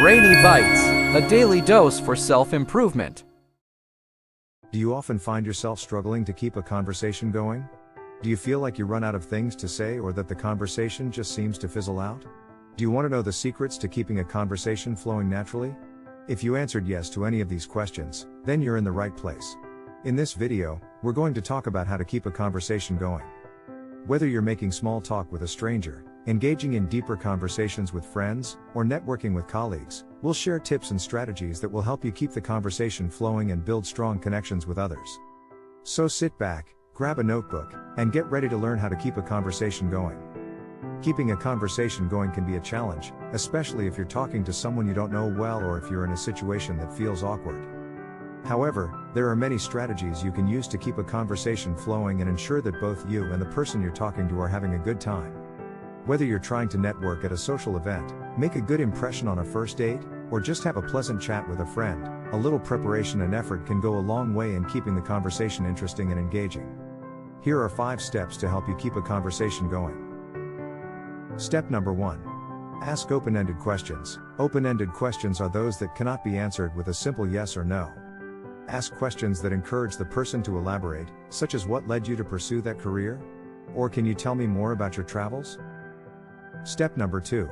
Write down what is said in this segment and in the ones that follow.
Brainy Bites, a daily dose for self-improvement. Do you often find yourself struggling to keep a conversation going? Do you feel like you run out of things to say or that the conversation just seems to fizzle out? Do you want to know the secrets to keeping a conversation flowing naturally? If you answered yes to any of these questions, then you're in the right place. In this video, we're going to talk about how to keep a conversation going. Whether you're making small talk with a stranger, engaging in deeper conversations with friends, or networking with colleagues, we'll share tips and strategies that will help you keep the conversation flowing and build strong connections with others. So sit back, grab a notebook, and get ready to learn how to keep a conversation going. Keeping a conversation going can be a challenge, especially if you're talking to someone you don't know well or if you're in a situation that feels awkward. However, there are many strategies you can use to keep a conversation flowing and ensure that both you and the person you're talking to are having a good time. Whether you're trying to network at a social event, make a good impression on a first date, or just have a pleasant chat with a friend, a little preparation and effort can go a long way in keeping the conversation interesting and engaging. Here are 5 steps to help you keep a conversation going. Step number 1. Ask open-ended questions. Open-ended questions are those that cannot be answered with a simple yes or no. Ask questions that encourage the person to elaborate, such as what led you to pursue that career? Or can you tell me more about your travels? Step number 2.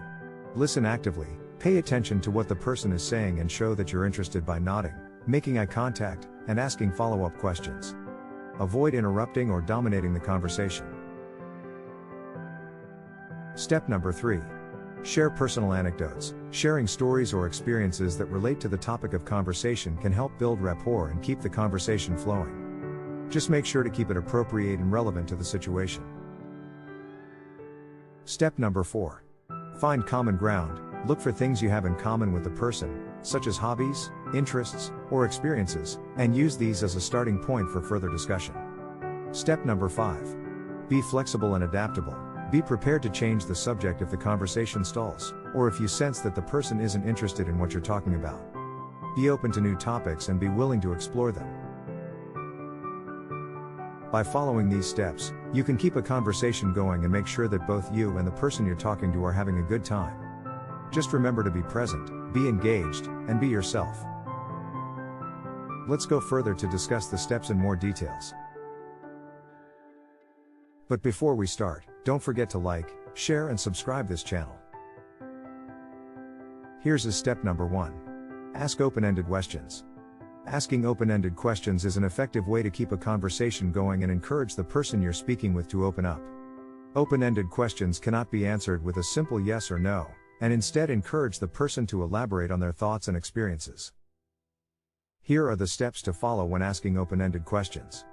Listen actively. Pay attention to what the person is saying and show that you're interested by nodding, making eye contact, and asking follow-up questions. Avoid interrupting or dominating the conversation. Step number 3. Share personal anecdotes. Sharing stories or experiences that relate to the topic of conversation can help build rapport and keep the conversation flowing. Just make sure to keep it appropriate and relevant to the situation. Step number 4. Find common ground. Look for things you have in common with the person, such as hobbies, interests, or experiences, and use these as a starting point for further discussion. Step number 5. Be flexible and adaptable. Be prepared to change the subject if the conversation stalls, or if you sense that the person isn't interested in what you're talking about. Be open to new topics and be willing to explore them. By following these steps, you can keep a conversation going and make sure that both you and the person you're talking to are having a good time. Just remember to be present, be engaged, and be yourself. Let's go further to discuss the steps in more details. But before we start, don't forget to like, share and subscribe this channel. Here's step number 1. Ask open-ended questions. Asking open-ended questions is an effective way to keep a conversation going and encourage the person you're speaking with to open up. Open-ended questions cannot be answered with a simple yes or no, and instead encourage the person to elaborate on their thoughts and experiences. Here are the steps to follow when asking open-ended questions.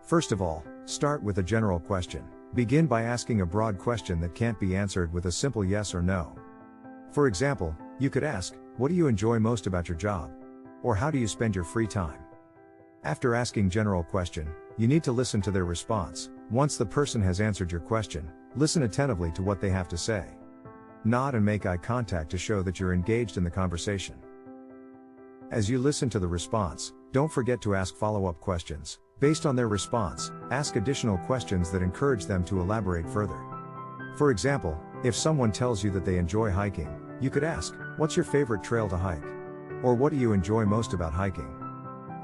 First of all, start with a general question. Begin by asking a broad question that can't be answered with a simple yes or no. For example, you could ask, what do you enjoy most about your job? Or how do you spend your free time? After asking general question, you need to listen to their response. Once the person has answered your question, listen attentively to what they have to say. Nod and make eye contact to show that you're engaged in the conversation. As you listen to the response, don't forget to ask follow-up questions. Based on their response, ask additional questions that encourage them to elaborate further. For example, if someone tells you that they enjoy hiking, you could ask, what's your favorite trail to hike? Or what do you enjoy most about hiking?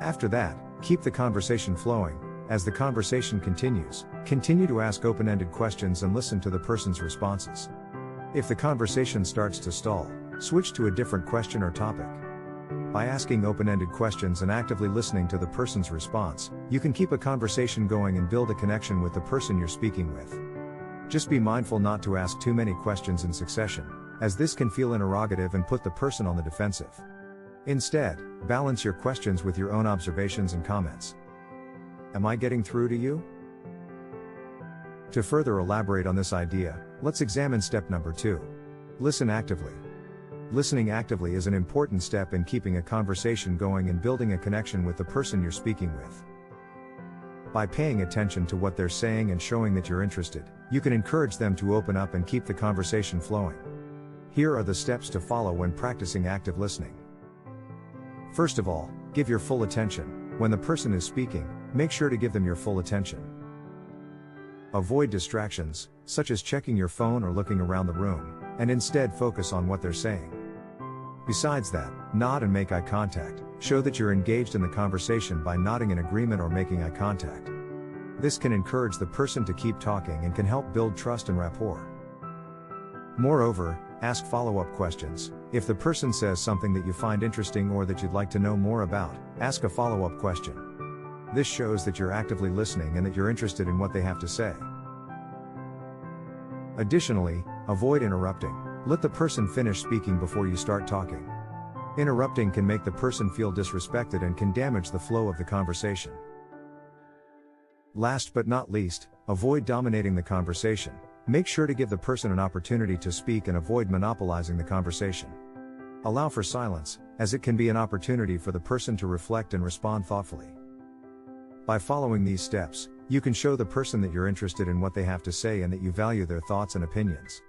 After that, keep the conversation flowing. As the conversation continues, continue to ask open-ended questions and listen to the person's responses. If the conversation starts to stall, switch to a different question or topic. By asking open-ended questions and actively listening to the person's response, you can keep a conversation going and build a connection with the person you're speaking with. Just be mindful not to ask too many questions in succession, as this can feel interrogative and put the person on the defensive. Instead, balance your questions with your own observations and comments. Am I getting through to you? To further elaborate on this idea, let's examine step number 2. Listen actively. Listening actively is an important step in keeping a conversation going and building a connection with the person you're speaking with. By paying attention to what they're saying and showing that you're interested, you can encourage them to open up and keep the conversation flowing. Here are the steps to follow when practicing active listening. First of all, give your full attention. When the person is speaking, make sure to give them your full attention. Avoid distractions, such as checking your phone or looking around the room, and instead focus on what they're saying. Besides that, nod and make eye contact. Show that you're engaged in the conversation by nodding in agreement or making eye contact. This can encourage the person to keep talking and can help build trust and rapport. Moreover, ask follow-up questions. If the person says something that you find interesting or that you'd like to know more about, ask a follow-up question. This shows that you're actively listening and that you're interested in what they have to say. Additionally, avoid interrupting. Let the person finish speaking before you start talking. Interrupting can make the person feel disrespected and can damage the flow of the conversation. Last but not least, avoid dominating the conversation. Make sure to give the person an opportunity to speak and avoid monopolizing the conversation. Allow for silence, as it can be an opportunity for the person to reflect and respond thoughtfully. By following these steps, you can show the person that you're interested in what they have to say and that you value their thoughts and opinions.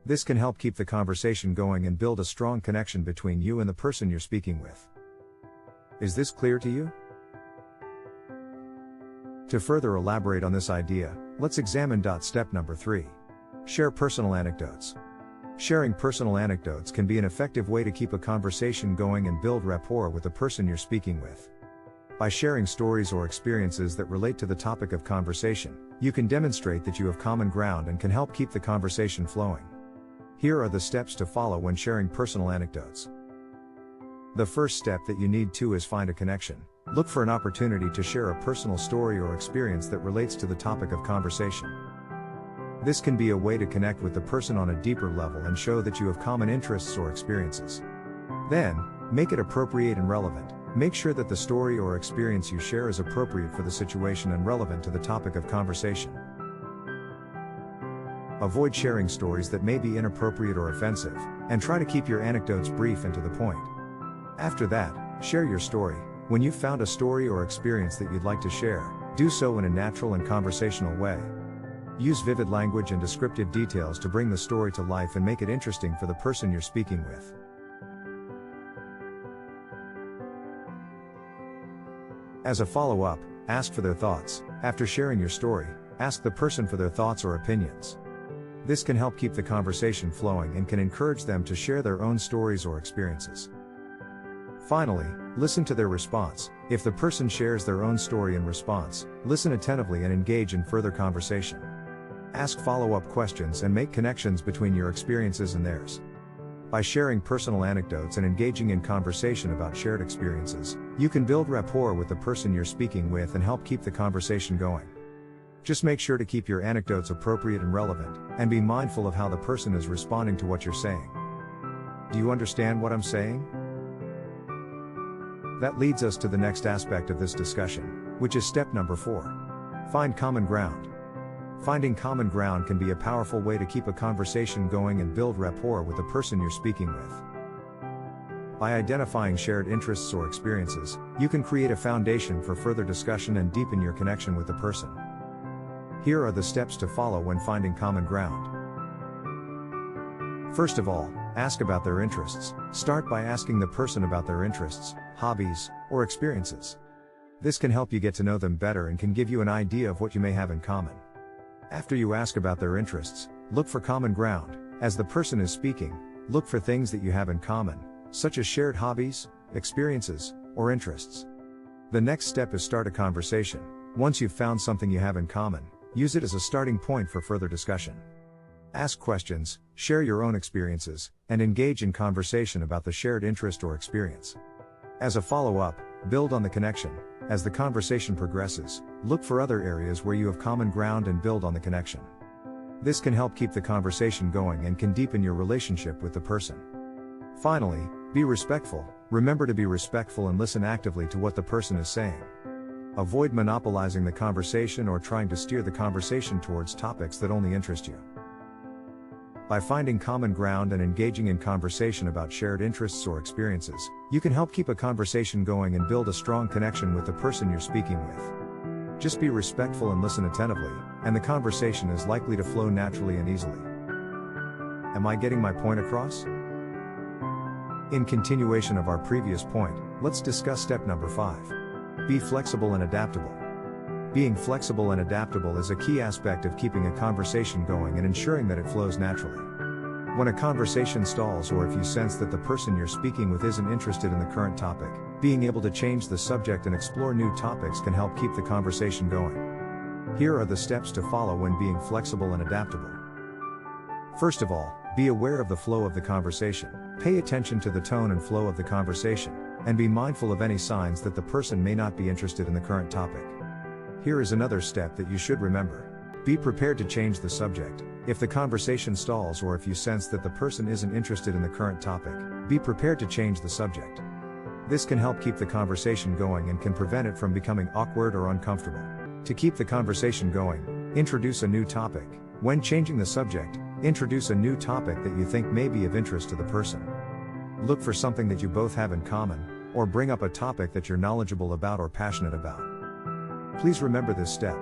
This can help keep the conversation going and build a strong connection between you and the person you're speaking with. Is this clear to you? To further elaborate on this idea, let's examine step number 3. Share personal anecdotes. Sharing personal anecdotes can be an effective way to keep a conversation going and build rapport with the person you're speaking with. By sharing stories or experiences that relate to the topic of conversation, you can demonstrate that you have common ground and can help keep the conversation flowing. Here are the steps to follow when sharing personal anecdotes. The first step that you need to is find a connection. Look for an opportunity to share a personal story or experience that relates to the topic of conversation. This can be a way to connect with the person on a deeper level and show that you have common interests or experiences. Then, make it appropriate and relevant. Make sure that the story or experience you share is appropriate for the situation and relevant to the topic of conversation. Avoid sharing stories that may be inappropriate or offensive, and try to keep your anecdotes brief and to the point. After that, share your story. When you've found a story or experience that you'd like to share, do so in a natural and conversational way. Use vivid language and descriptive details to bring the story to life and make it interesting for the person you're speaking with. As a follow-up, ask for their thoughts. After sharing your story, ask the person for their thoughts or opinions. This can help keep the conversation flowing and can encourage them to share their own stories or experiences. Finally, listen to their response. If the person shares their own story and response, listen attentively and engage in further conversation. Ask follow-up questions and make connections between your experiences and theirs. By sharing personal anecdotes and engaging in conversation about shared experiences, you can build rapport with the person you're speaking with and help keep the conversation going. Just make sure to keep your anecdotes appropriate and relevant, and be mindful of how the person is responding to what you're saying. Do you understand what I'm saying? That leads us to the next aspect of this discussion, which is step number 4. Find common ground. Finding common ground can be a powerful way to keep a conversation going and build rapport with the person you're speaking with. By identifying shared interests or experiences, you can create a foundation for further discussion and deepen your connection with the person. Here are the steps to follow when finding common ground. First of all, ask about their interests. Start by asking the person about their interests, hobbies, or experiences. This can help you get to know them better and can give you an idea of what you may have in common. After you ask about their interests, look for common ground. As the person is speaking, look for things that you have in common, such as shared hobbies, experiences, or interests. The next step is start a conversation. Once you've found something you have in common, use it as a starting point for further discussion. Ask questions, share your own experiences, and engage in conversation about the shared interest or experience. As a follow-up, build on the connection. As the conversation progresses, look for other areas where you have common ground and build on the connection. This can help keep the conversation going and can deepen your relationship with the person. Finally, be respectful. Remember to be respectful and listen actively to what the person is saying. Avoid monopolizing the conversation or trying to steer the conversation towards topics that only interest you. By finding common ground and engaging in conversation about shared interests or experiences, you can help keep a conversation going and build a strong connection with the person you're speaking with. Just be respectful and listen attentively, and the conversation is likely to flow naturally and easily. Am I getting my point across? In continuation of our previous point, let's discuss step number 5. Be flexible and adaptable. Being flexible and adaptable is a key aspect of keeping a conversation going and ensuring that it flows naturally. When a conversation stalls or if you sense that the person you're speaking with isn't interested in the current topic, being able to change the subject and explore new topics can help keep the conversation going. Here are the steps to follow when being flexible and adaptable. First of all, be aware of the flow of the conversation. Pay attention to the tone and flow of the conversation, and be mindful of any signs that the person may not be interested in the current topic. Here is another step that you should remember. Be prepared to change the subject. If the conversation stalls or if you sense that the person isn't interested in the current topic, be prepared to change the subject. This can help keep the conversation going and can prevent it from becoming awkward or uncomfortable. To keep the conversation going, introduce a new topic. When changing the subject, introduce a new topic that you think may be of interest to the person. Look for something that you both have in common, or bring up a topic that you're knowledgeable about or passionate about. Please remember this step.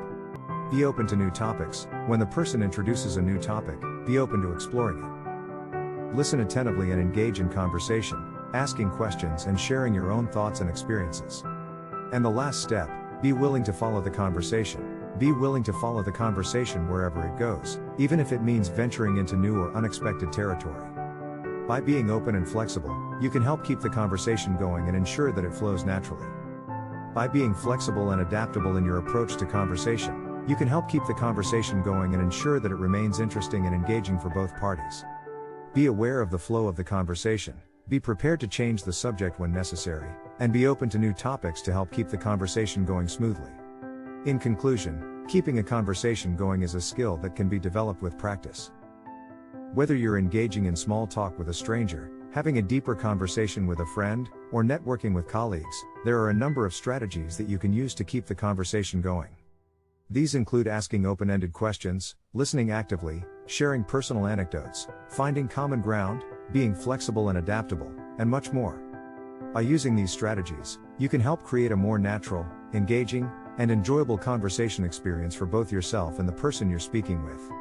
Be open to new topics. When the person introduces a new topic, be open to exploring it. Listen attentively and engage in conversation, asking questions and sharing your own thoughts and experiences. And the last step, be willing to follow the conversation. Be willing to follow the conversation wherever it goes, even if it means venturing into new or unexpected territory. By being open and flexible, you can help keep the conversation going and ensure that it flows naturally. By being flexible and adaptable in your approach to conversation, you can help keep the conversation going and ensure that it remains interesting and engaging for both parties. Be aware of the flow of the conversation, be prepared to change the subject when necessary, and be open to new topics to help keep the conversation going smoothly. In conclusion, keeping a conversation going is a skill that can be developed with practice. Whether you're engaging in small talk with a stranger, having a deeper conversation with a friend, or networking with colleagues, there are a number of strategies that you can use to keep the conversation going. These include asking open-ended questions, listening actively, sharing personal anecdotes, finding common ground, being flexible and adaptable, and much more. By using these strategies, you can help create a more natural, engaging, and enjoyable conversation experience for both yourself and the person you're speaking with.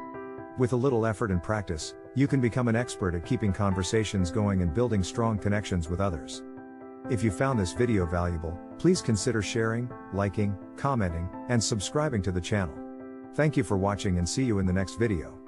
With a little effort and practice, you can become an expert at keeping conversations going and building strong connections with others. If you found this video valuable, please consider sharing, liking, commenting, and subscribing to the channel. Thank you for watching and see you in the next video.